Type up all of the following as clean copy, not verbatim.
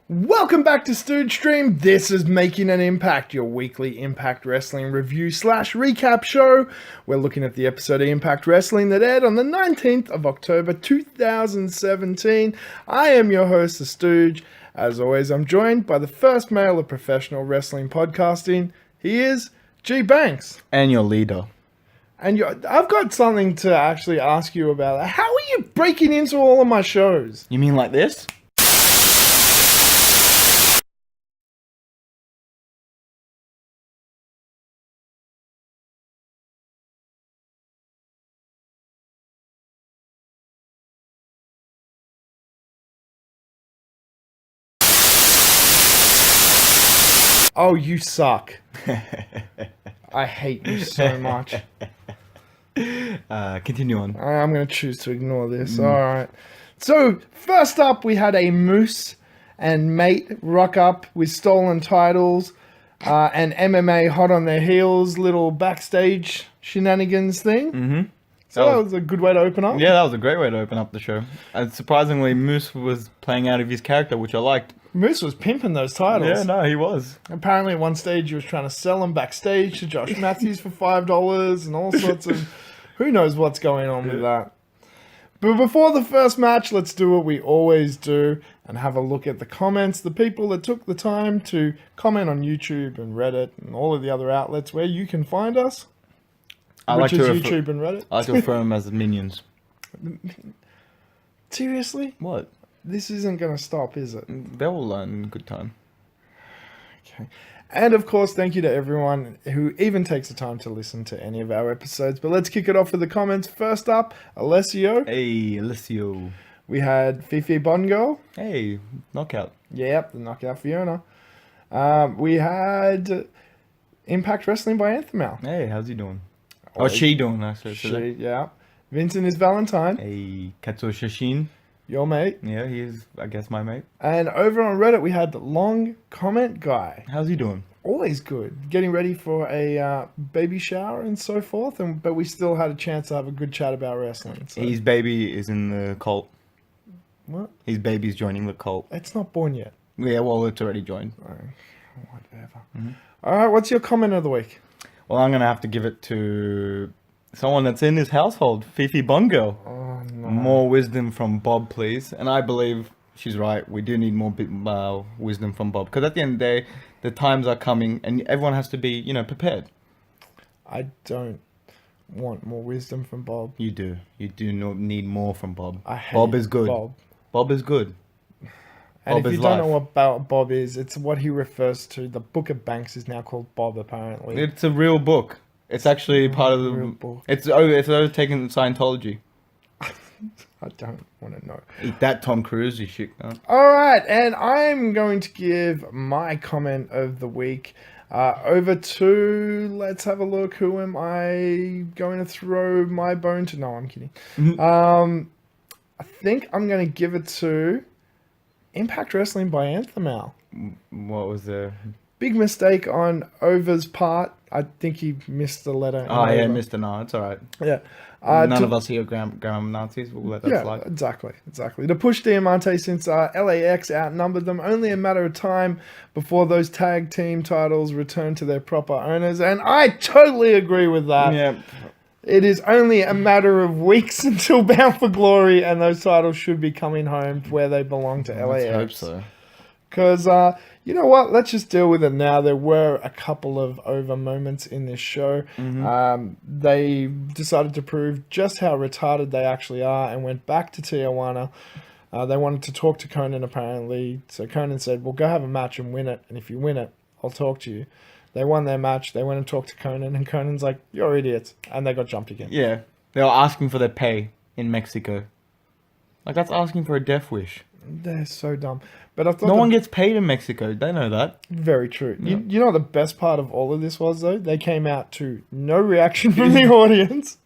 Welcome back to Stooge Stream. This is Making an Impact, your weekly Impact Wrestling review / recap show. We're looking at the episode of Impact Wrestling that aired on the 19th of October 2017. I am your host, The Stooge. As always, I'm joined by the first male of professional wrestling podcasting. He is G-Banks. And your leader. And I've got something to actually ask you about. How are you breaking into all of my shows? You mean like this? Oh, you suck. I hate you so much. Continue on. I'm going to choose to ignore this. Alright. So, first up, we had a Moose and Mate rock up with stolen titles and MMA hot on their heels, little backstage shenanigans thing. Mm-hmm. So that was a good way to open up. Yeah, that was a great way to open up the show. And surprisingly, Moose was playing out of his character, which I liked. Moose was pimping those titles. Yeah, no, he was. Apparently, at one stage, he was trying to sell them backstage to Josh Matthews for $5 and all sorts of... Who knows what's going on with that. But before the first match, let's do what we always do and have a look at the comments. The people that took the time to comment on YouTube and Reddit and all of the other outlets where you can find us. Which is YouTube and Reddit. I like to refer them as minions. Seriously? What? This isn't going to stop, is it? They will learn in good time. Okay. And of course, thank you to everyone who even takes the time to listen to any of our episodes. But let's kick it off with the comments. First up, Alessio. Hey, Alessio. We had Fifi Bongo. Hey, knockout. Yep, the knockout Fiona. We had Impact Wrestling by Anthem. Hey, how's he doing? Oh, she doing, actually. She, yeah. Vincent is Valentine. Hey, Katsuo Shashin. Your mate. Yeah, he is, I guess, my mate. And over on Reddit, we had the Long Comment Guy. How's he doing? Always good. Getting ready for a baby shower and so forth. But we still had a chance to have a good chat about wrestling. So. His baby is in the cult. What? His baby's joining the cult. It's not born yet. Yeah, well, it's already joined. Oh, whatever. Mm-hmm. All right, what's your comment of the week? Well, I'm going to have to give it to someone that's in his household, Fifi Bongo. Oh, no. More wisdom from Bob, please. And I believe she's right. We do need more wisdom from Bob. Because at the end of the day, the times are coming and everyone has to be, prepared. I don't want more wisdom from Bob. You do. You do need more from Bob. I hate Bob is good. Bob. Bob is good. And Bob if is you don't life. know what Bob is, it's what he refers to. The Book of Banks is now called Bob, apparently. It's a real book. It's actually part of the... Real book. It's overtaken Scientology. I don't want to know. Eat that, Tom Cruise, you shit. No? All right, and I'm going to give my comment of the week over to, let's have a look, who am I going to throw my bone to? No, I'm kidding. I think I'm going to give it to Impact Wrestling by Anthem. What was the... Big mistake on O.V.E's part. I think he missed the letter. Oh, yeah, Mr. No, it's all right. Yeah. None of us here are Graham Nazis. We'll let that slide. Exactly. To push Diamante since LAX outnumbered them, only a matter of time before those tag team titles return to their proper owners. And I totally agree with that. Yeah. It is only a matter of weeks until Bound for Glory, and those titles should be coming home where they belong to LAX. Let's hope so. Because, you know what? Let's just deal with it now. There were a couple of over moments in this show. Mm-hmm. They decided to prove just how retarded they actually are and went back to Tijuana. They wanted to talk to Conan, apparently. So Conan said, well, go have a match and win it. And if you win it, I'll talk to you. They won their match. They went and talked to Conan. And Conan's like, you're idiots. And they got jumped again. Yeah. They were asking for their pay in Mexico. Like, that's asking for a death wish. They're so dumb. But I thought no one gets paid in Mexico. They know that. Very true. Yeah. You know what the best part of all of this was, though? They came out to no reaction from the audience.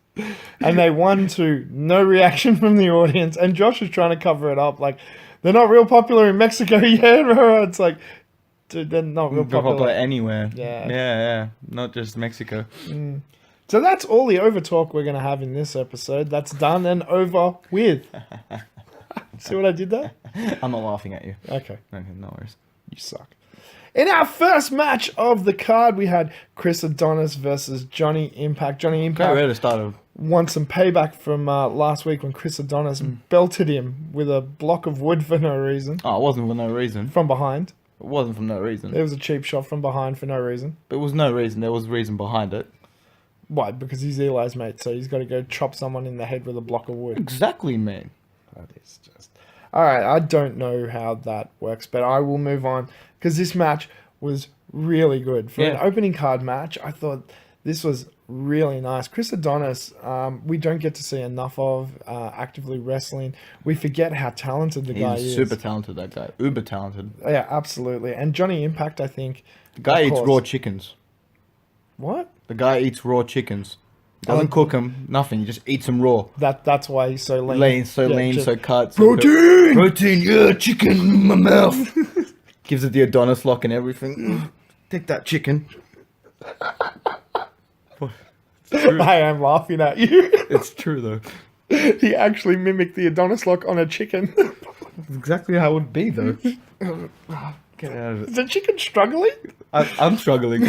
And they won to no reaction from the audience. And Josh was trying to cover it up. Like, they're not real popular in Mexico yet. It's like, dude, they're not real popular anywhere. Yeah. Yeah. Not just Mexico. So that's all the over talk we're going to have in this episode. That's done and over with. See what I did there? I'm not laughing at you. Okay. Okay, no worries. You suck. In our first match of the card, we had Chris Adonis versus Johnny Impact. Johnny Great Impact way to start. wants some payback from last week when Chris Adonis belted him with a block of wood for no reason. Oh, it wasn't for no reason. From behind. It wasn't for no reason. It was a cheap shot from behind for no reason. There was no reason. There was reason behind it. Why? Because he's Eli's mate, so he's got to go chop someone in the head with a block of wood. Exactly, man. That is just... Alright, I don't know how that works, but I will move on. Because this match was really good. For an opening card match, I thought this was really nice. Chris Adonis, we don't get to see enough of actively wrestling. We forget how talented the guy is. He's super talented, that guy. Uber talented. Yeah, absolutely. And Johnny Impact, I think... The guy eats raw chickens. What? The guy eats raw chickens. Doesn't cook them, nothing. He just eats them raw. That's why he's so lean. Lean, so cut. Protein! Protein, yeah, chicken in my mouth. Gives it the Adonis lock and everything. Take that chicken. I am laughing at you. It's true, though. He actually mimicked the Adonis lock on a chicken. That's exactly how it would be, though. Get out of it. Is the chicken struggling? I'm struggling.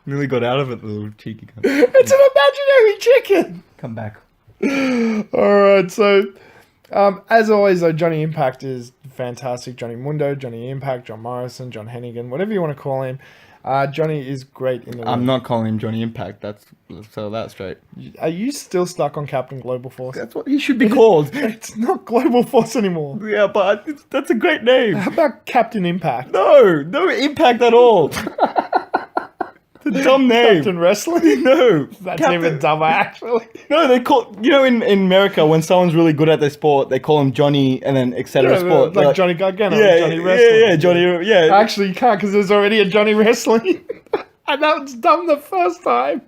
Nearly got out of it, the little cheeky cunt. It's an imaginary chicken. Come back. Alright, so as always though, Johnny Impact is fantastic. Johnny Mundo, Johnny Impact, John Morrison, John Hennigan, whatever you want to call him. Johnny is great in the ring. I'm not calling him Johnny Impact. Let's settle that straight. Are you still stuck on Captain Global Force? That's what he should be called. It's not Global Force anymore. Yeah, but that's a great name. How about Captain Impact? No impact at all. It's a dumb name. Captain Wrestling? No. That's even dumber, actually. No, they call... You know, in America, when someone's really good at their sport, they call him Johnny and then etc. sport. Like Johnny Gargano, Yeah, Johnny Wrestling. Yeah, Johnny... Yeah. Actually, you can't because there's already a Johnny Wrestling. And that was dumb the first time.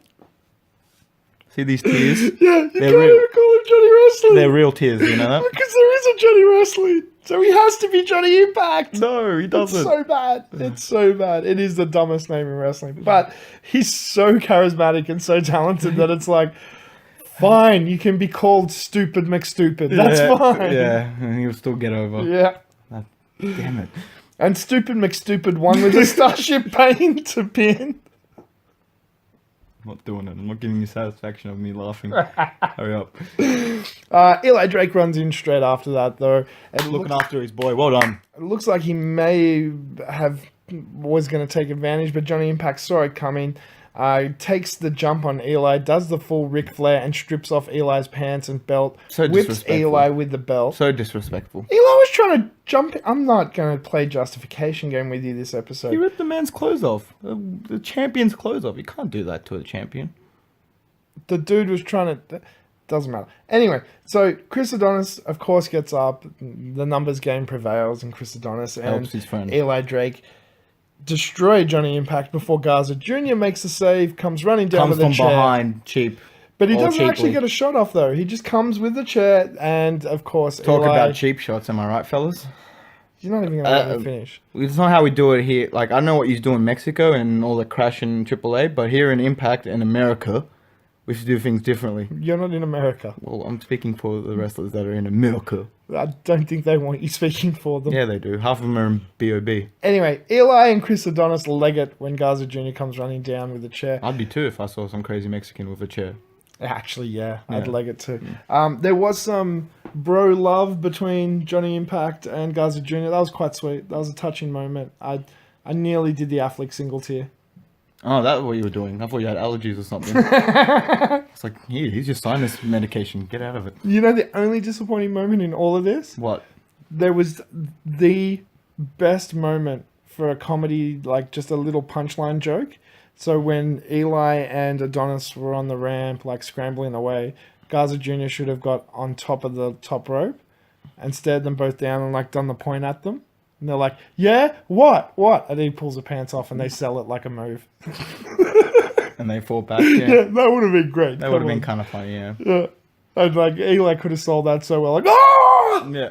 See these tears? Yeah, you They're can't real. even call him Johnny Wrestling. They're real tears, you know that? Because there is a Johnny Wrestling. So he has to be Johnny Impact. No, he doesn't. It's so bad. It's so bad. It is the dumbest name in wrestling. But he's so charismatic and so talented that it's like, fine, you can be called Stupid McStupid. That's fine. Yeah, and he'll still get over. Yeah. Damn it. And Stupid McStupid won with a Starship Pain to pin. I'm not doing it. I'm not giving you satisfaction of me laughing. Hurry up. Eli Drake runs in straight after that, though. Looking after his boy. Well done. It looks like he may was going to take advantage, but Johnny Impact saw it coming. Takes the jump on Eli, does the full Ric Flair, and strips off Eli's pants and belt. So whips disrespectful. Eli with the belt. So disrespectful. Eli was trying to jump. I'm not going to play justification game with you this episode. He ripped the man's clothes off. The champion's clothes off. You can't do that to a champion. The dude was trying to... Doesn't matter. Anyway, so Chris Adonis, of course, gets up. The numbers game prevails, and Chris Adonis and Helps his friend. Eli Drake destroy Johnny Impact before Garza Jr. makes a save, comes running down Comes with a from chair. behind, cheap. But he or doesn't actually cheaply. get a shot off, though. He just comes with the chair, and of course, Talk Eli... about cheap shots, am I right, fellas? You're not even going to let me finish. It's not how we do it here. Like, I know what you do in Mexico and all the crash in AAA, but here in Impact in America, we should do things differently. You're not in America. Well, I'm speaking for the wrestlers that are in America. I don't think they want you speaking for them. Yeah, they do. Half of them are in B.O.B. Anyway, Eli and Chris Adonis leg it when Garza Jr. comes running down with the chair. I'd be too if I saw some crazy Mexican with a chair. Actually, yeah, I'd Yeah. leg it too. There was some bro love between Johnny Impact and Garza Jr. That was quite sweet. That was a touching moment. I nearly did the Affleck single tear. Oh, that's what you were doing. I thought you had allergies or something. It's like, here, he's just signed this medication. Get out of it. You know the only disappointing moment in all of this? What? There was the best moment for a comedy, like just a little punchline joke. So when Eli and Adonis were on the ramp, like scrambling away, Garza Jr. should have got on top of the top rope and stared them both down and like done the point at them. And they're like, yeah, what? And he pulls the pants off and they sell it like a move. And they fought back, Yeah, yeah. that would have been great. That would have been kind of funny, yeah. Yeah. And like Eli could have sold that so well. Like, oh! Yeah.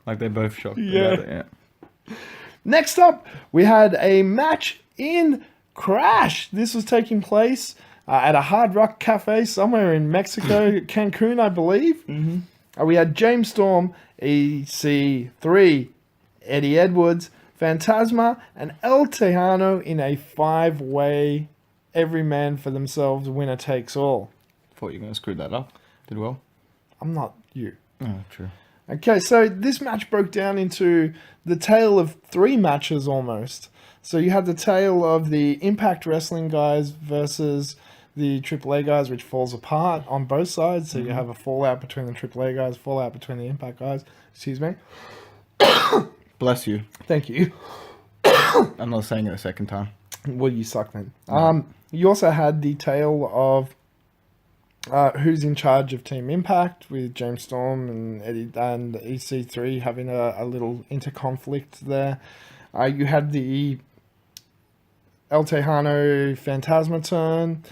Like they both shocked. Yeah. About it, yeah. Next up, we had a match in Crash. This was taking place at a Hard Rock Cafe somewhere in Mexico, Cancun, I believe. Mm-hmm. We had James Storm, EC3, Eddie Edwards, Phantasma, and El Tejano in a 5-way, every man for themselves, winner takes all. Thought you were going to screw that up. Did well. I'm not you. Oh, true. Okay, so this match broke down into the tale of 3 matches almost. So you had the tale of the Impact Wrestling guys versus the AAA guys, which falls apart on both sides. So you have a fallout between the AAA guys, fallout between the Impact guys. Excuse me. Bless you. Thank you. I'm not saying it a second time. Well, you suck then. You also had the tale of who's in charge of Team Impact, with James Storm and Eddie and EC3 having a little interconflict there. You had the El Tejano Phantasma turn,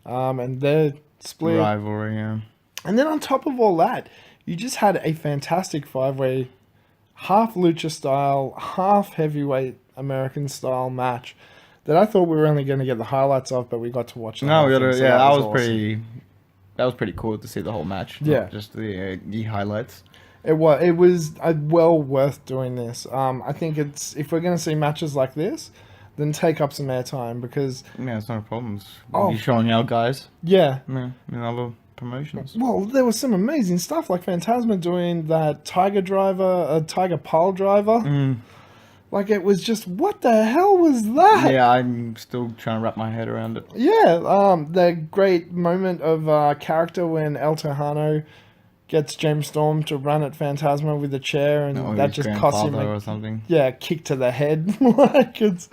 and their split. Rivalry, yeah. And then on top of all that, you just had a fantastic 5-way, half lucha style, half heavyweight American style match that I thought we were only going to get the highlights of, but we got to watch. No, we got to. so Yeah, that was awesome. pretty. That was pretty cool to see the whole match. Yeah. Not just the highlights. It was well worth doing this. I think if we're going to see matches like this, then take up some airtime because Yeah, it's not a problem. Oh. You're showing our guys. yeah. Yeah, in other promotions. Well, there was some amazing stuff like Phantasma doing that Tiger Pile Driver. Like it was just, what the hell was that? Yeah, I'm still trying to wrap my head around it. Yeah, the great moment of character when El Tejano gets James Storm to run at Phantasma with a chair, and Or that his just cost him grandfather or something. a kick to the head. Like it's,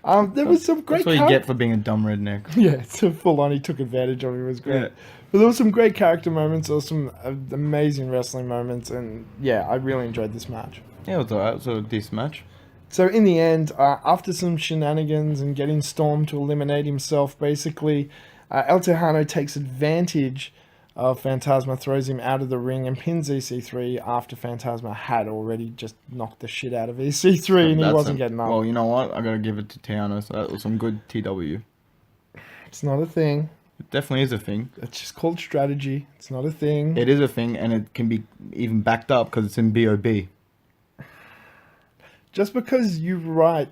there was some great. That's what you get for being a dumb redneck. Yeah, it's a full on. He took advantage of it. It was great. Yeah. But there was some great character moments. There was some amazing wrestling moments, and yeah, I really enjoyed this match. Yeah, it was alright. It was a decent match. So in the end, after some shenanigans and getting Storm to eliminate himself, basically, El Tejano takes advantage of Phantasma, throws him out of the ring, and pins EC3 after Phantasma had already just knocked the shit out of EC3, and he wasn't getting up. Well, you know what? I gotta give it to Tiano. So that was some good TW. It's not a thing. It definitely is a thing. It's just called strategy. It's not a thing. It is a thing, and it can be even backed up because it's in BOB. Just because you write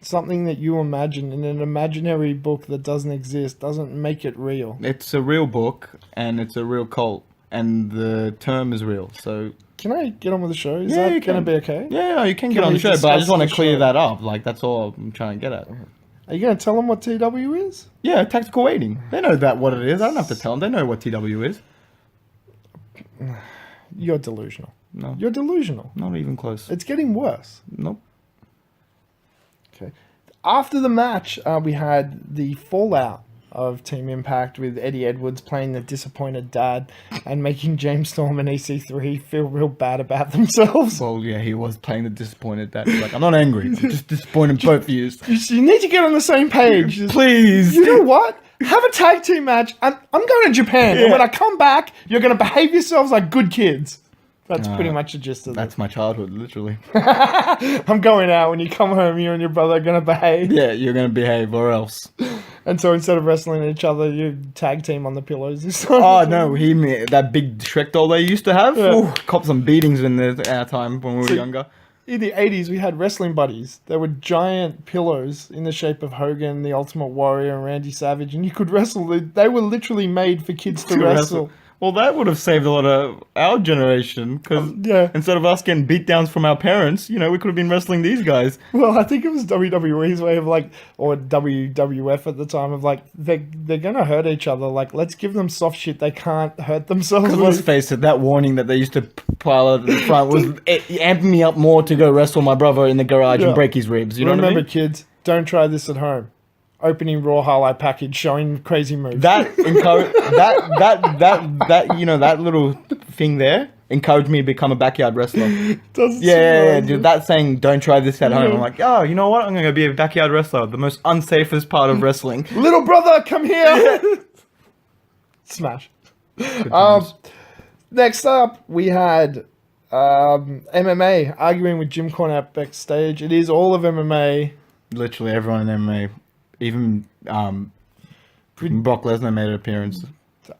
something that you imagine in an imaginary book that doesn't exist doesn't make it real. It's a real book, and it's a real cult, and the term is real. So Can I get on with the show? Is Yeah, that you going to can. be okay? yeah, no, you can Can get on we the show, but I just discuss want to the clear show? that up. Like that's all I'm trying to get at. Are you going to tell them what TW is? Yeah, tactical waiting. They know that what it is. I don't have to tell them. They know what TW is. You're delusional. No, You're delusional. not even close. It's getting worse. Nope. Okay. After the match, we had the fallout of Team Impact with Eddie Edwards playing the disappointed dad and making James Storm and EC3 feel real bad about themselves. Well, yeah, he was playing the disappointed dad. He's like, I'm not angry. I'm just disappointed both of you. You need to get on the same page. Please. You know what? Have a tag team match. I'm going to Japan, and when I come back, you're going to behave yourselves like good kids. That's pretty much the gist of That's my childhood, literally. it. I'm going out. When you come home, you and your brother are going to behave. Yeah, you're going to behave or else. And so instead of wrestling each other, you tag team on the pillows. Oh, no, that big Shrek doll they used to have. Yeah. Ooh, copped some beatings in our time when we were So- younger. In the 80s, we had wrestling buddies. There were giant pillows in the shape of Hogan, the Ultimate Warrior, and Randy Savage, and you could wrestle. They were literally made for kids to wrestle. Well, that would have saved a lot of our generation, because Yeah. instead of us getting beatdowns from our parents, we could have been wrestling these guys. Well, I think it was WWE's way of or WWF at the time of they're gonna hurt each other. Like, let's give them soft shit they can't hurt themselves Because let's with. face it, that warning that they used to pile out at the front was amping me up more to go wrestle my brother in the garage Yeah. and break his ribs. You know what I Remember, mean? kids, don't try this at home. Opening Raw highlight package showing crazy moves. That that little thing there encouraged me to become a backyard wrestler. Doesn't Yeah, surprise me. dude, that saying, don't try this at home. Yeah. I'm like, oh, you know what? I'm going to be a backyard wrestler. The most unsafest part of wrestling. Little brother, come here! Smash. Next up, we had MMA arguing with Jim Cornette backstage. It is all of MMA. Literally everyone in MMA, even Brock Lesnar made an appearance.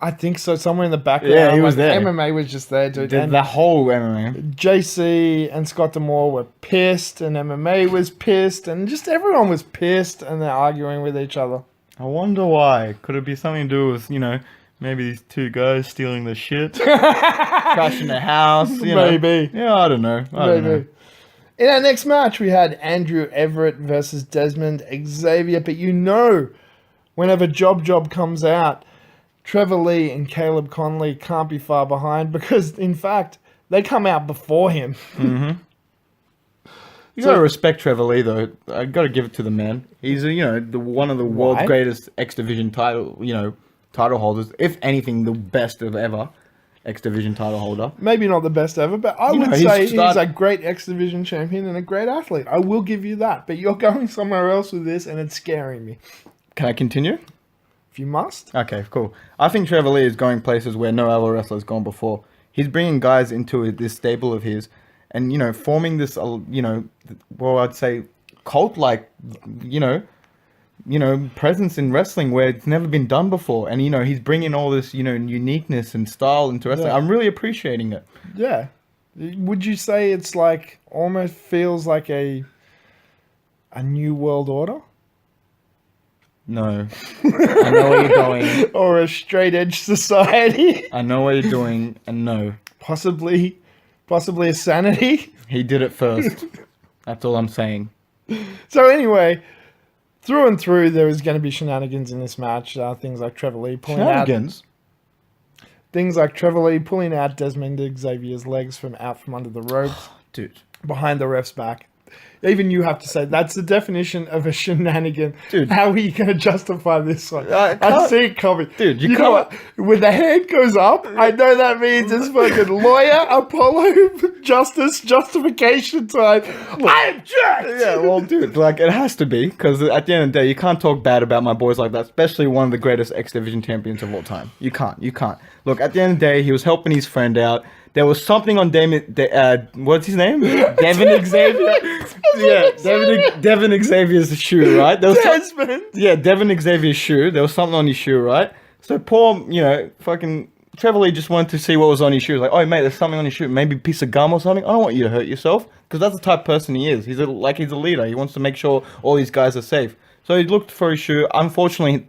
I think so. Somewhere in the background. Yeah, he was there. MMA was just there, dude. The whole MMA. JC and Scott D'Amore were pissed, and MMA was pissed, and just everyone was pissed, and they're arguing with each other. I wonder why. Could it be something to do with, maybe these two guys stealing the shit, crashing the house? Maybe. Yeah, I don't know. I don't know. In our next match, we had Andrew Everett versus Desmond Xavier, but whenever Job comes out, Trevor Lee and Caleb Conley can't be far behind because, in fact, they come out before him. Mm-hmm. You gotta respect Trevor Lee, though. I gotta give it to the man. He's, one of the world's greatest X Division title holders. If anything, the best of ever X Division title holder. Maybe not the best ever, but I would say he's a great X Division champion and a great athlete. I will give you that. But you're going somewhere else with this, and it's scaring me. Can I continue? If you must. Okay, cool. I think Trevor Lee is going places where no other wrestler has gone before. He's bringing guys into this stable of his, and forming this, I'd say cult-like, presence in wrestling where it's never been done before. And he's bringing all this, uniqueness and style into wrestling. Yeah. I'm really appreciating it. Yeah. Would you say it's like almost feels like a new world order? No. I know where you're going. Or a straight edge society. I know what you're doing, and no. Possibly a sanity. He did it first. That's all I'm saying. So anyway, through and through, there was going to be shenanigans in this match. Things like Trevor Lee pulling out Desmond Xavier's legs from under the ropes. Dude. Behind the ref's back. Even you have to say, that's the definition of a shenanigan. Dude. How are you going to justify this one? I see it coming. Dude, you know what? When the hand goes up, I know that means it's fucking lawyer, Apollo, justification time. I object! Yeah, well, dude, it has to be. Because at the end of the day, you can't talk bad about my boys like that. Especially one of the greatest X Division champions of all time. You can't. Look, at the end of the day, he was helping his friend out. There was something on what's his name? Devin Xavier. Yeah, Devin Xavier's shoe, right? There was Devin Xavier's shoe. There was something on his shoe, right? So poor, fucking Trevor Lee just wanted to see what was on his shoe. Like, oh mate, there's something on his shoe. Maybe a piece of gum or something. I don't want you to hurt yourself, because that's the type of person he is. He's a leader. He wants to make sure all these guys are safe. So he looked for his shoe. Unfortunately,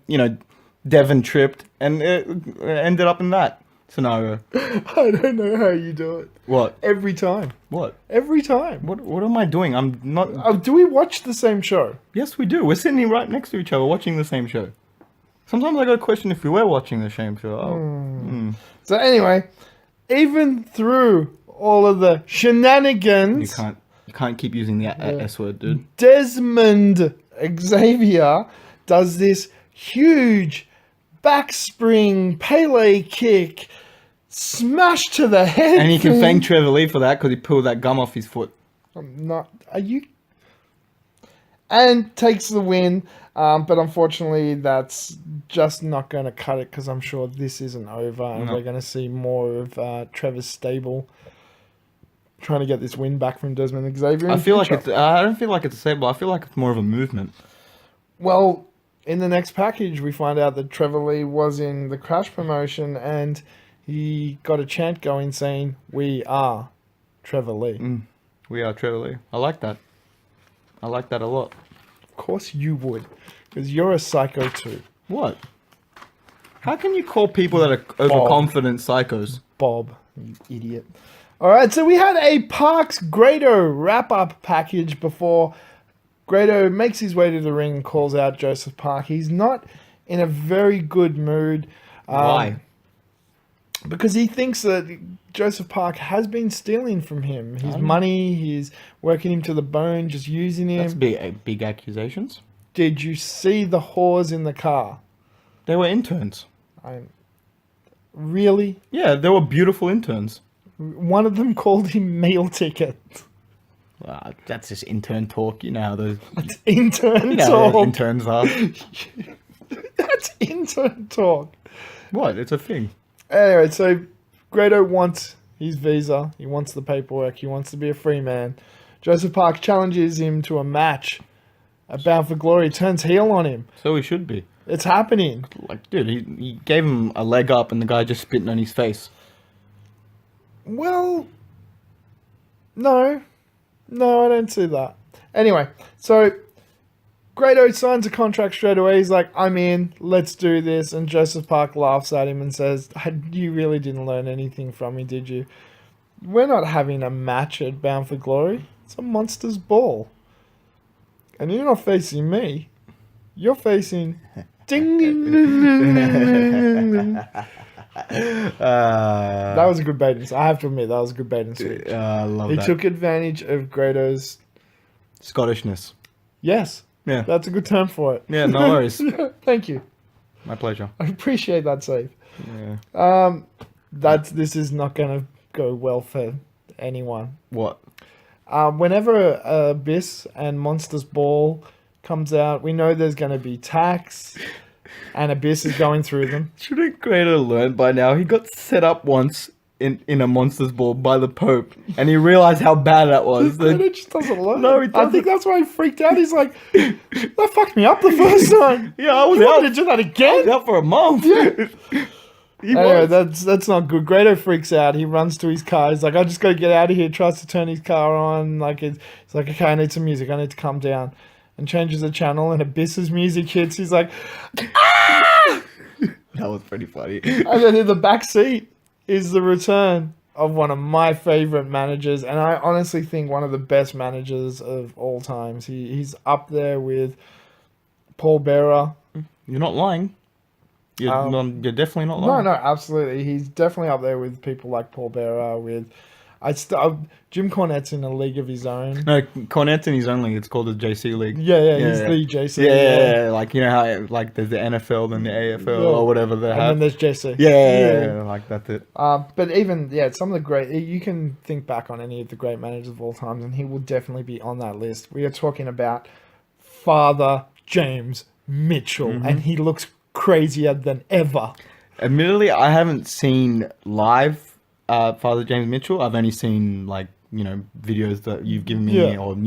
Devin tripped and it ended up in that scenario. I don't know how you do it. What? Every time. What? Every time. What am I doing? I'm not... do we watch the same show? Yes, we do. We're sitting here right next to each other watching the same show. Sometimes I got a question if we were watching the same show. So anyway, even through all of the shenanigans... You can't keep using the S word, dude. Desmond Xavier does this huge backspring Pele kick, smash to the head. And you can thank Trevor Lee for that, because he pulled that gum off his foot. And takes the win, but unfortunately that's just not going to cut it, because I'm sure this isn't over, and we're going to see more of Trevor's stable trying to get this win back from Desmond Xavier. I don't feel like it's a stable. I feel like it's more of a movement. Well, in the next package, we find out that Trevor Lee was in the Crash promotion, and he got a chant going saying, "We are Trevor Lee." We are Trevor Lee. I like that. I like that a lot. Of course you would, because you're a psycho too. What? How can you call people that are overconfident psychos? Bob, you idiot. All right, so we had a Parks Grado wrap-up package before Grado makes his way to the ring and calls out Joseph Park. He's not in a very good mood. Why? Because he thinks that Joseph Park has been stealing from him. His money, he's working him to the bone, just using him. That's big accusations. Did you see the whores in the car? They were interns. Really? Yeah, they were beautiful interns. One of them called him meal ticket. That's just intern talk. You know how those... That's intern talk. How interns are. That's intern talk. What? It's a thing. Anyway, so Grado wants his visa. He wants the paperwork. He wants to be a free man. Joseph Park challenges him to a match. A Bound for Glory turns heel on him. So he should be. It's happening. Like, dude, he gave him a leg up, and the guy just spitting on his face. Well, no, I don't see that. Anyway, so Grado signs a contract straight away. He's like, I'm in, let's do this. And Joseph Park laughs at him and says, you really didn't learn anything from me, did you? We're not having a match at Bound for Glory. It's a monster's ball. And you're not facing me. You're facing... Ding, ding, ding, ding, ding, ding. That was a good bait and switch. I have to admit, that was a good bait and switch. I love He that. took advantage of Grado's... Scottishness. Yes. Yeah. That's a good term for it. Yeah, no worries. Thank you. My pleasure. I appreciate that save. Yeah. This is not going to go well for anyone. What? Whenever Abyss and Monster's Ball comes out, we know there's going to be tax, and Abyss is going through them. Shouldn't Grado learn by now? He got set up once in a monster's ball by the Pope, and he realized how bad that was. Grado just doesn't learn. No, he I doesn't. think that's why he freaked out. He's like, that fucked me up the first time. Yeah, I was You out. want me to do that again? Out for a month. He Anyway, was. that's not good. Grado freaks out. He runs to his car. He's like, I just got to get out of here. Tries to turn his car on. He's like, okay, I need some music. I need to calm down. And changes the channel, and Abyss's music hits. He's like, ah! That was pretty funny. And then in the back seat is the return of one of my favorite managers, and I honestly think one of the best managers of all times. He's up there with Paul Bearer. You're not lying. You're definitely not lying. No, absolutely. He's definitely up there with people like Paul Bearer. Jim Cornette's in a league of his own. No, Cornette's in his own league. It's called the JC League. Yeah, he's the JC. Yeah, like, you know how like there's the NFL, then the AFL, or whatever they And have. then there's JC. Yeah, like that's it. But even, some of the great... You can think back on any of the great managers of all time, and he will definitely be on that list. We are talking about Father James Mitchell, and he looks crazier than ever. Admittedly, I haven't seen live Father James Mitchell. I've only seen videos that you've given me, or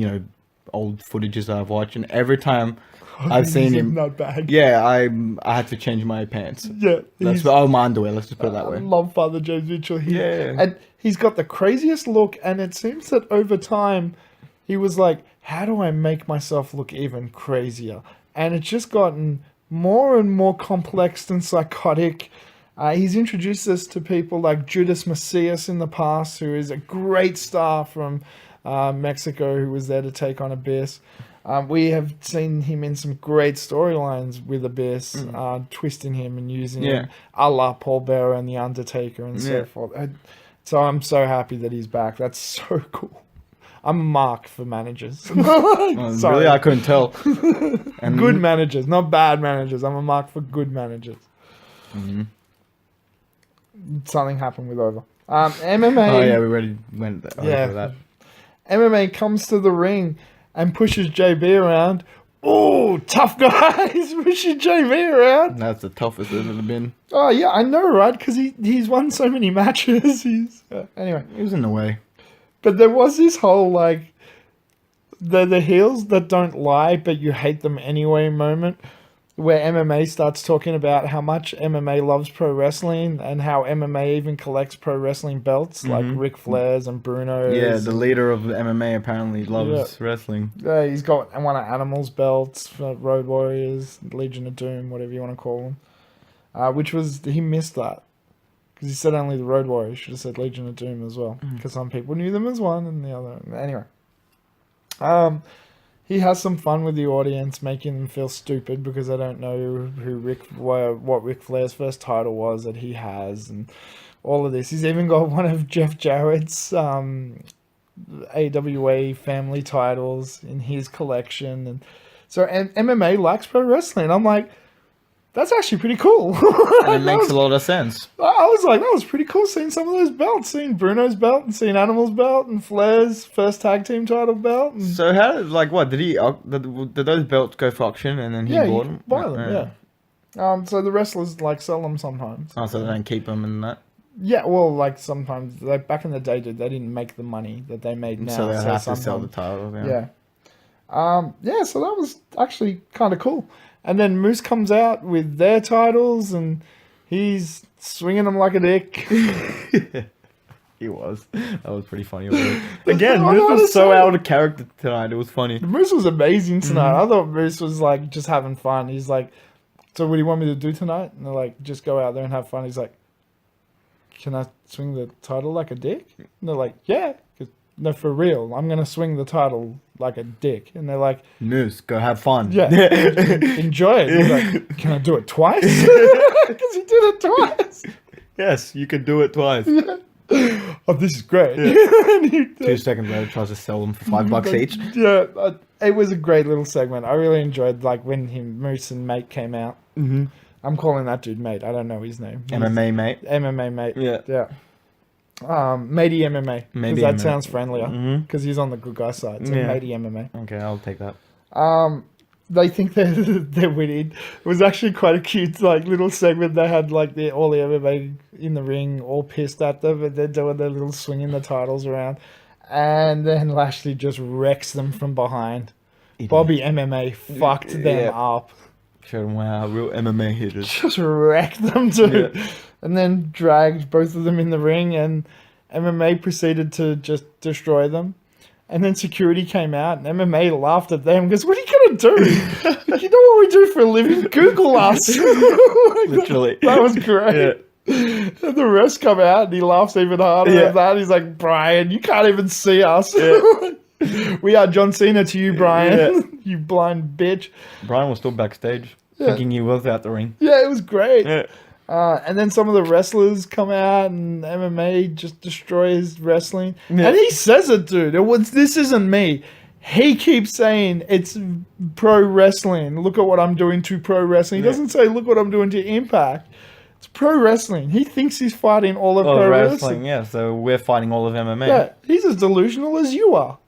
old footages that I've watched, and every time I've seen him, Not bad. yeah, I had to change my pants. Yeah, My underwear. Let's just put it that I way. love Father James Mitchell. Yeah. And he's got the craziest look, and it seems that over time, he was like, how do I make myself look even crazier? And it's just gotten more and more complex and psychotic. He's introduced us to people like Judas Macias in the past, who is a great star from Mexico, who was there to take on Abyss. We have seen him in some great storylines with Abyss, twisting him and using him a la Paul Bearer and The Undertaker and so forth. So I'm so happy that he's back. That's so cool. I'm a mark for managers. Sorry. Really, I couldn't tell. And Good managers, not bad managers. I'm a mark for good managers. Something happened with over. MMA. Oh yeah, we already went over that. MMA comes to the ring and pushes JB around. Oh, tough guys pushing JB around. That's the toughest it's ever been. Oh yeah, I know, right? Because he's won so many matches. Anyway, He was in the way. but there was this whole the heels that don't lie, but you hate them anyway moment, where MMA starts talking about how much MMA loves pro wrestling and how MMA even collects pro wrestling belts, like Ric Flair's and Bruno's. Yeah, the leader of MMA apparently loves wrestling. Yeah, he's got one of Animal's belts for Road Warriors, Legion of Doom, whatever you want to call them. He missed that. Because he said only the Road Warriors. Should have said Legion of Doom as well. Because some people knew them as one and the other. Anyway. He has some fun with the audience, making them feel stupid because they don't know what Ric Flair's first title was that he has, and all of this. He's even got one of Jeff Jarrett's AWA family titles in his collection, and so MMA likes pro wrestling. I'm like, that's actually pretty cool. And it makes a lot of sense. I was like, that was pretty cool seeing some of those belts, seeing Bruno's belt and seeing Animal's belt and Flair's first tag team title belt. And So how did those belts go for auction and then he bought them? Buy them, so the wrestlers sell them sometimes. Oh, so they don't keep them and that. Yeah, well, sometimes back in the day, they didn't make the money that they made now. So they have to sell the title. Yeah. Yeah, so that was actually kind of cool. And then Moose comes out with their titles, and he's swinging them like a dick. He was. That was pretty funny. Again, I Moose know what to was so say. out of character tonight. It was funny. Moose was amazing tonight. I thought Moose was like just having fun. He's like, "So what do you want me to do tonight?" And they're like, "Just go out there and have fun." He's like, "Can I swing the title like a dick?" And they're like, "Yeah." No, for real. I'm gonna swing the title like a dick. And they're like, Moose, go have fun. "Yeah, enjoy it." He's like, "Can I do it twice?" Because he did it twice. Yes, you could do it twice. Oh, this is great. Yeah. And he- 2 seconds later, tries to sell them for $5 each. Yeah, it was a great little segment. I really enjoyed like when Moose and Mate came out. Mm-hmm. I'm calling that dude Mate. I don't know his name. MMA, mate. MMA Mate. Yeah. Yeah. Matey MMA. Because Matey that MMA. sounds friendlier. Mhm. Because he's on the good guy side. So Yeah. Matey MMA. Okay, I'll take that. They think they're winning. It was actually quite a cute like little segment. They had like all the MMA in the ring, all pissed at them, and they're doing their little swinging the titles around, and then Lashley just wrecks them from behind. Bobby MMA fucked them Yeah. up, Showed them how real MMA hitters. just wrecked them, dude, Yeah. and then dragged both of them in the ring, and MMA proceeded to just destroy them. And then security came out, and MMA laughed at them because, "What are you gonna do? Like, you know what we do for a living? Google us." Like, Literally. that was great. Yeah. And the rest come out, and he laughs even harder Yeah. at that. He's like, "Brian, you can't even see us. We are John Cena to you, Brian. Yeah. You blind bitch." Brian was still backstage, Yeah. thinking he was out the ring. Yeah, it was great. Yeah. And then some of the wrestlers come out, and MMA just destroys wrestling. Yeah. And he says it, dude. This isn't me. He keeps saying it's pro wrestling. Look at what I'm doing to pro wrestling. He Yeah. doesn't say, "Look what I'm doing to Impact." It's pro wrestling. He thinks he's fighting all of Oh, pro wrestling, wrestling. yeah. So we're fighting all of MMA. Yeah, he's as delusional as you are.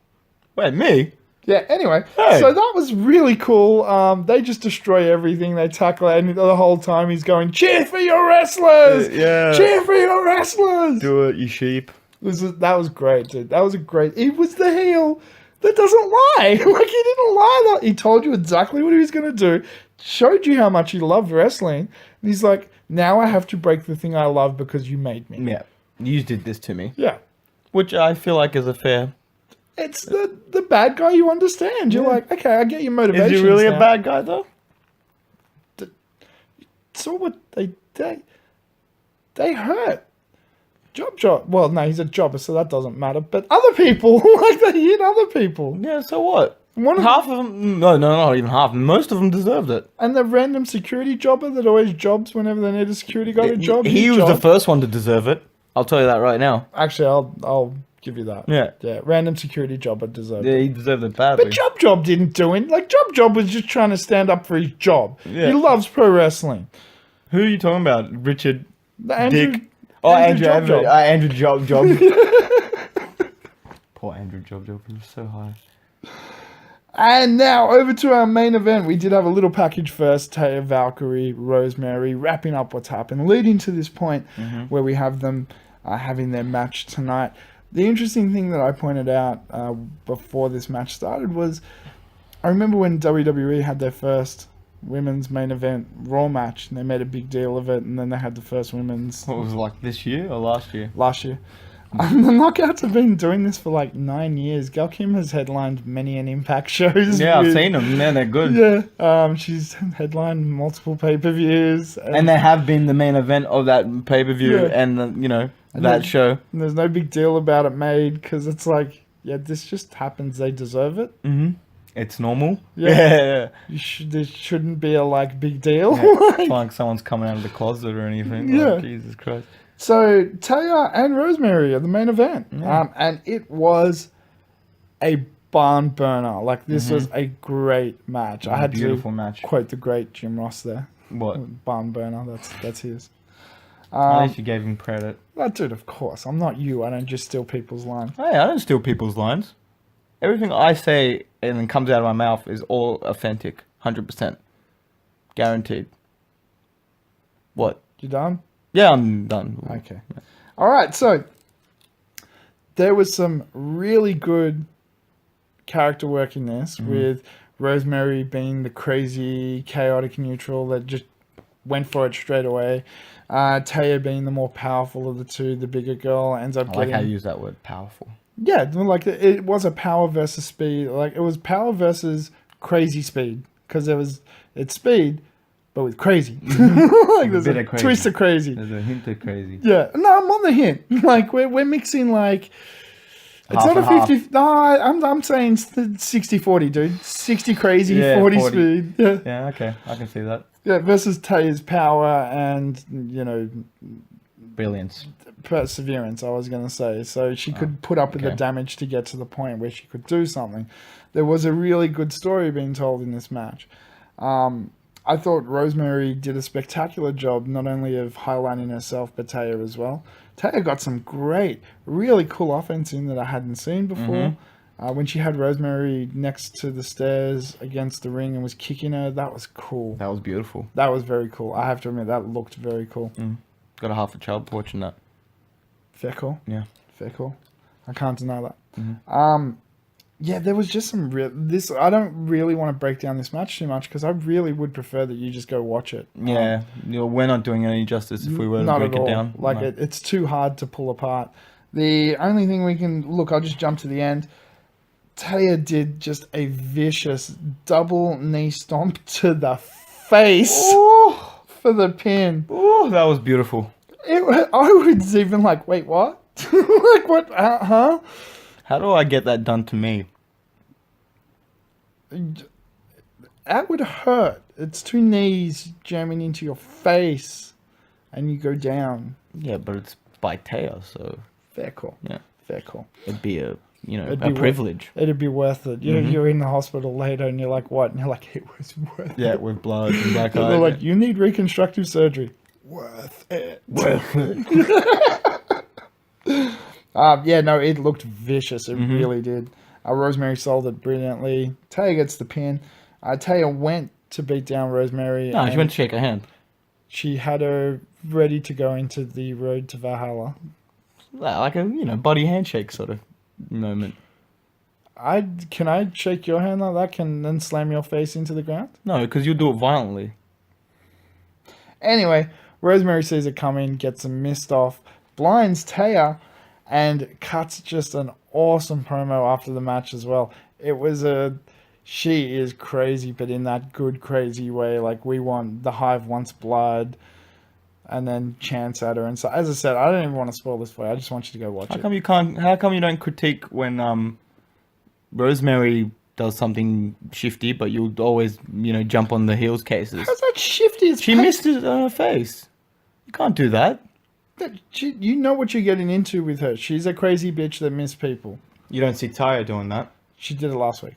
Wait, me? Yeah, anyway, Hey. so that was really cool. They just destroy everything. They tackle it, and the whole time he's going, "Cheer for your wrestlers! Yeah. Cheer for your wrestlers!" Do it, you sheep. That was great, dude. That was a great... He was the heel that doesn't lie. Like, he didn't lie. He told you exactly what he was going to do, showed you how much he loved wrestling, and he's like, "Now I have to break the thing I love because you made me." Yeah. You did this to me. Yeah. Which I feel like is a fair. It's the bad guy you understand. You're Yeah. like, okay, I get your motivation. Is he really a bad guy, though? Saw what they hurt. Job. Well, no, he's a jobber, so that doesn't matter. But other people, like, they hit other people. Yeah, so what? One of Half of them... No, not even half. Most of them deserved it. And the random security jobber that always jobs whenever they need a security guy to job. He was the jobbed. first one to deserve it. I'll tell you that right now. Actually, I'll give you that. Yeah. Yeah, random security jobber deserved Yeah, it. he deserved it badly. But Job didn't do it. Like, Job was just trying to stand up for his job. Yeah. He loves pro wrestling. Who are you talking about? Richard Andrew, Dick? Oh, Andrew Job. Andrew Job. Poor Andrew Job. He was so high. And now over to our main event. We did have a little package first. Taya, Valkyrie, Rosemary, wrapping up what's happened, leading to this point where we have them having their match tonight. The interesting thing that I pointed out before this match started was, I remember when WWE had their first women's main event Raw match, and they made a big deal of it, and then they had the first women's What was it, like this year or last year? last year. The Knockouts have been doing this for like 9 years. Gal Kim has headlined many an Impact shows. Yeah, I've with- seen them. Man, they're good. Yeah, she's headlined multiple pay-per-views. And they have been the main event of that pay-per-view Yeah. and, And that show. and there's no big deal about it made, because it's like, yeah, this just happens. They deserve it. Mm-hmm. It's normal. Yeah. Yeah. There shouldn't be a like big deal. It's not like someone's coming out of the closet or anything. Yeah. Like, Jesus Christ. So Taya and Rosemary are the main event, Yeah. and it was a barn burner. Like, this was a great match. I had Beautiful to match. quote the great Jim Ross there. What? Barn burner. That's his. At least you gave him credit. That dude, of course. I'm not you. I don't just steal people's lines. Hey, I don't steal people's lines. Everything I say and then comes out of my mouth is all authentic. 100%. Guaranteed. What? You done? Yeah, I'm done. Okay. All right. So there was some really good character work in this with Rosemary being the crazy, chaotic neutral that just went for it straight away. Taya being the more powerful of the two, the bigger girl, ends up I getting... like how you use that word, powerful. Yeah, like it was a power versus speed. Like it was power versus crazy speed because it's speed, but with crazy. Like there's bit a of crazy. twist of crazy. There's a hint of crazy. Yeah, no, I'm on the hint. Like we're mixing like it's Half not a and 50. No, I'm saying 60-40, dude. 60 crazy, Yeah, 40 40. speed. Yeah, Yeah, okay. I can see that. yeah. Versus Taya's power and Brilliance. perseverance, I was going to say. So she could put up with the okay. damage to get to the point where she could do something. There was a really good story being told in this match. I thought Rosemary did a spectacular job, not only of highlighting herself, but Taya as well. Taya got some great, really cool offense in that I hadn't seen before. When she had Rosemary next to the stairs against the ring and was kicking her, that was cool. That was beautiful. That was very cool. I have to admit, that looked very cool. Got a half a child watching that. Fair call. Yeah. Fair call. I can't deny that. Yeah, there was just some I don't really want to break down this match too much because I really would prefer that you just go watch it. Yeah. We're not doing any justice if we were to Not break at it all. down. Like No. it's too hard to pull apart. The only thing we can look, I'll just jump to the end. Taya did just a vicious double knee stomp to the face Ooh, for the pin. ooh, that was beautiful. I was even like, wait, what? Like what? Huh? How do I get that done to me? That would hurt. It's two knees jamming into your face, and you go down. Yeah, but it's by Taya, so Fair call. yeah, Fair call. it'd be a It'd be privilege. It'd be worth it. You're in the hospital later, and you're like, what? And you're like, it was worth it. Yeah, with blood and black And eye. they're like, you need reconstructive surgery. Worth it. Worth it. Yeah, no, it looked vicious. It really did. Rosemary sold it brilliantly. Taya gets the pin. Taya went to beat down Rosemary. No, she and went to shake her hand. She had her ready to go into the road to Valhalla. Like a body handshake sort of moment. Can I shake your hand like that? Can then slam your face into the ground? No, because you'll do it violently. Anyway, Rosemary sees it coming, gets a mist off, blinds Taya, and cuts just an awesome promo after the match as well. It was she is crazy, but in that good crazy way. Like the Hive wants blood, and then chants at her. And so, as I said, I don't even want to spoil this for you. I just want you to go watch it. How come you don't critique when Rosemary does something shifty, but you'll always jump on the heels cases? How's that shifty? She missed it on her face. You can't do that. You know what you're getting into with her. She's a crazy bitch that missed people. You don't see Taya doing that. She did it last week.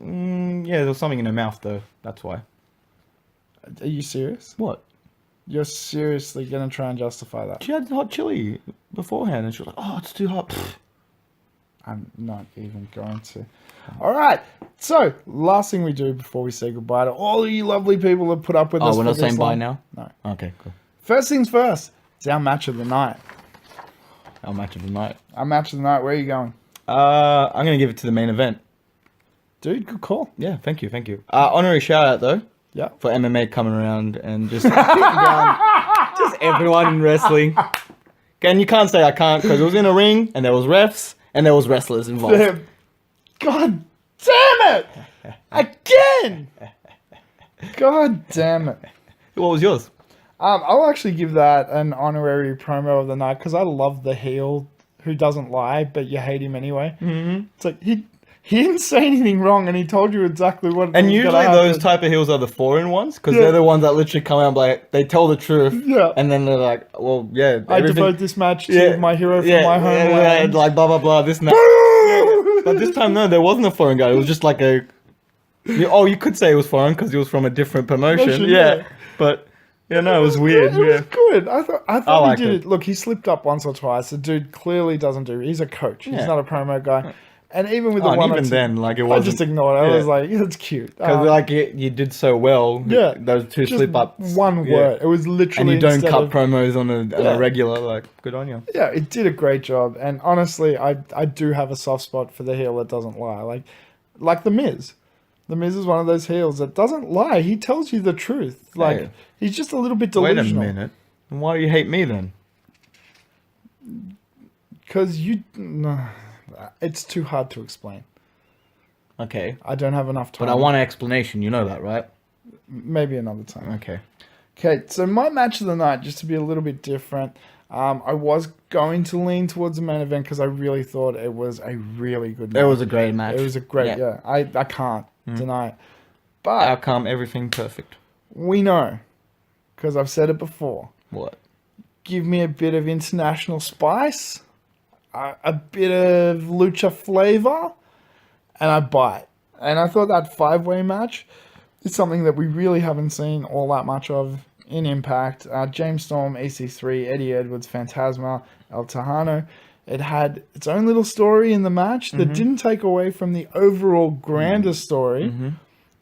Yeah, there was something in her mouth though. That's why. Are you serious? What? You're seriously going to try and justify that? She had hot chili beforehand, and she was like, "Oh, it's too hot." I'm not even going to. All right. So, last thing we do before we say goodbye to all you lovely people that put up with us. Oh, we're for not this saying bye long. now? No. Okay, cool. First things first. It's our match of the night. Our match of the night. Our match of the night. Where are you going? I'm going to give it to the main event. Dude, good call. Yeah, thank you. Honorary shout out though. Yeah. For MMA coming around and just beating down just everyone in wrestling. And you can't say I can't because it was in a ring and there was refs and there was wrestlers involved. God damn it! Again! God damn it. What was yours? I'll actually give that an honorary promo of the night because I love the heel who doesn't lie, but you hate him anyway. Mm-hmm. It's like he didn't say anything wrong, and he told you exactly what. And was usually gonna those happen. type of heels are the foreign ones because Yeah. they're the ones that literally come out like they tell the truth. Yeah. And then they're like, well, yeah, I everything- devote this match to my hero from my homeland. like blah blah blah. This and that. But this time, no, there wasn't a foreign guy. It was just like a. You could say it was foreign because he was from a different promotion. Yeah. But yeah, no, it was weird. It was good. I thought liked he did it. it. Look, he slipped up once or twice. The dude clearly doesn't do. He's a coach. He's Yeah. not a promo guy. And even with the Oh, and one, even then, like it wasn't. I just ignored it. I yeah. was like, it's cute. Because like you did so well. Yeah, Those two just slip ups. one word. It was And literally you don't instead cut of, promos on a regular. Like, good on you. yeah, it did a great job. And honestly, I do have a soft spot for the heel that doesn't lie. Like the Miz. The Miz is one of those heels that doesn't lie. He tells you the truth. Like Hey. he's just a little bit Wait a delusional. minute. Why do you hate me then? Because it's too hard to explain. Okay. I don't have enough time. But I want an explanation. You know that, right? Maybe another time. Okay. Okay, so my match of the night, just to be a little bit different, I was going to lean towards the main event because I really thought it was a really good match. It was a great match. It was a great, yeah. I can't deny it. But Outcome, everything perfect. we know, because I've said it before, What? give me a bit of international spice, a bit of lucha flavor, and I buy it. And I thought that 5-way match is something that we really haven't seen all that much of in Impact. James Storm, EC3, Eddie Edwards, Phantasma, El Tejano. It had its own little story in the match that didn't take away from the overall grander story.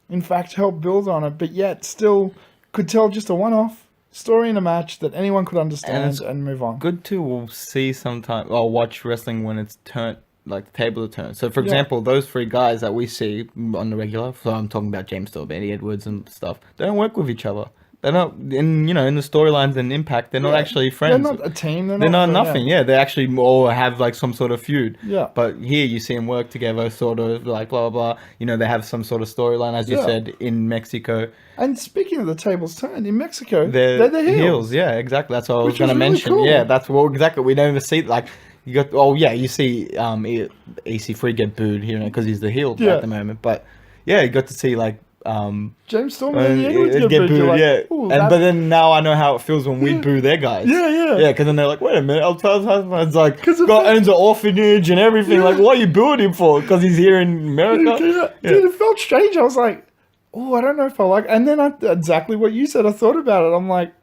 In fact, helped build on it, but yet still could tell just a one-off story in a match that anyone could understand and move on. Good to see sometimes or watch wrestling when it's turned, like the table of turns. So, for example, those three guys that we see on the regular, so I'm talking about James Storm, Eddie Edwards and stuff, they don't work with each other. They're not in the storylines and Impact. They're not actually friends. They're not a team. They're not nothing. Yeah, they actually all have like some sort of feud. Yeah. But here you see them work together, sort of like blah blah blah. They have some sort of storyline, as you said, in Mexico. And speaking of the tables turned, in Mexico, They're the heels. Yeah, exactly. That's what I was Which going to is really mention. cool. Yeah, that's what exactly. We don't even see like you got. Oh yeah, you see EC3 get booed here because he's the heel at the moment. But yeah, you got to see like. James Storm and Eddie Edwards get booed. You're like, yeah. "Ooh, But then now I know how it feels when we boo their guys. Yeah. Yeah, because then they're like, wait a minute, El Tejano's like, 'Cause of owns an orphanage and everything. Like, what are you booing him for? Because he's here in America? Dude, it felt strange. I was like, oh, I don't know if I like. And then exactly what you said. I thought about it. I'm like,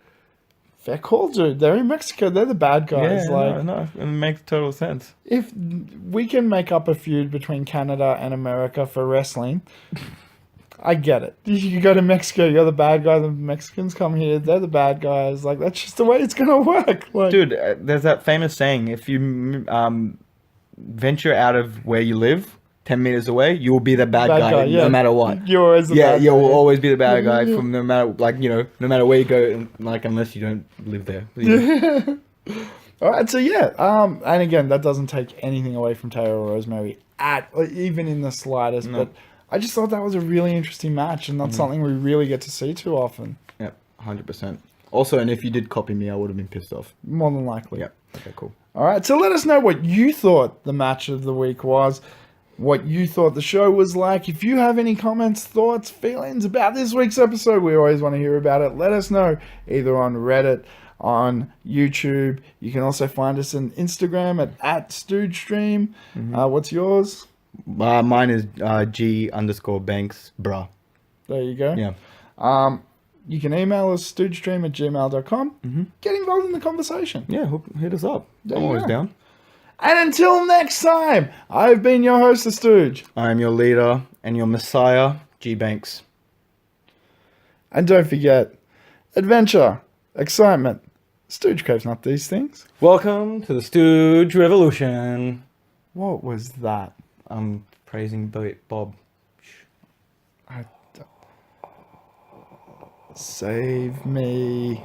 fair call, dude. They're in Mexico. They're the bad guys. Yeah, no, it makes total sense. If we can make up a feud between Canada and America for wrestling, I get it. You go to Mexico, you're the bad guy. The Mexicans come here, they're the bad guys. Like, that's just the way it's gonna work. Like, Dude, there's that famous saying: if you venture out of where you live 10 meters away, you will be the bad guy no matter what. You're always the bad guy. You will always be the bad guy from no matter no matter where you go, like unless you don't live there. All right, so and again, that doesn't take anything away from Taylor or Rosemary even in the slightest. No. But I just thought that was a really interesting match and not something we really get to see too often. Yep, 100%. Also, and if you did copy me, I would have been pissed off. More than likely. Yep. Okay, cool. All right, so let us know what you thought the match of the week was, what you thought the show was like. If you have any comments, thoughts, feelings about this week's episode, we always want to hear about it. Let us know either on Reddit, on YouTube. You can also find us on Instagram at StoogeStream. What's yours? Mine is G_Banks, bruh. There you go. Yeah. You can email us stoogestream@gmail.com. Get involved in the conversation. Yeah, hit us up. There I'm you always go. down. And until next time, I've been your host, The Stooge. I'm your leader and your messiah, G-Banks. And don't forget, adventure, excitement. Stooge Craves not these things. Welcome to the Stooge Revolution. What was that? I'm praising Bob. Save me.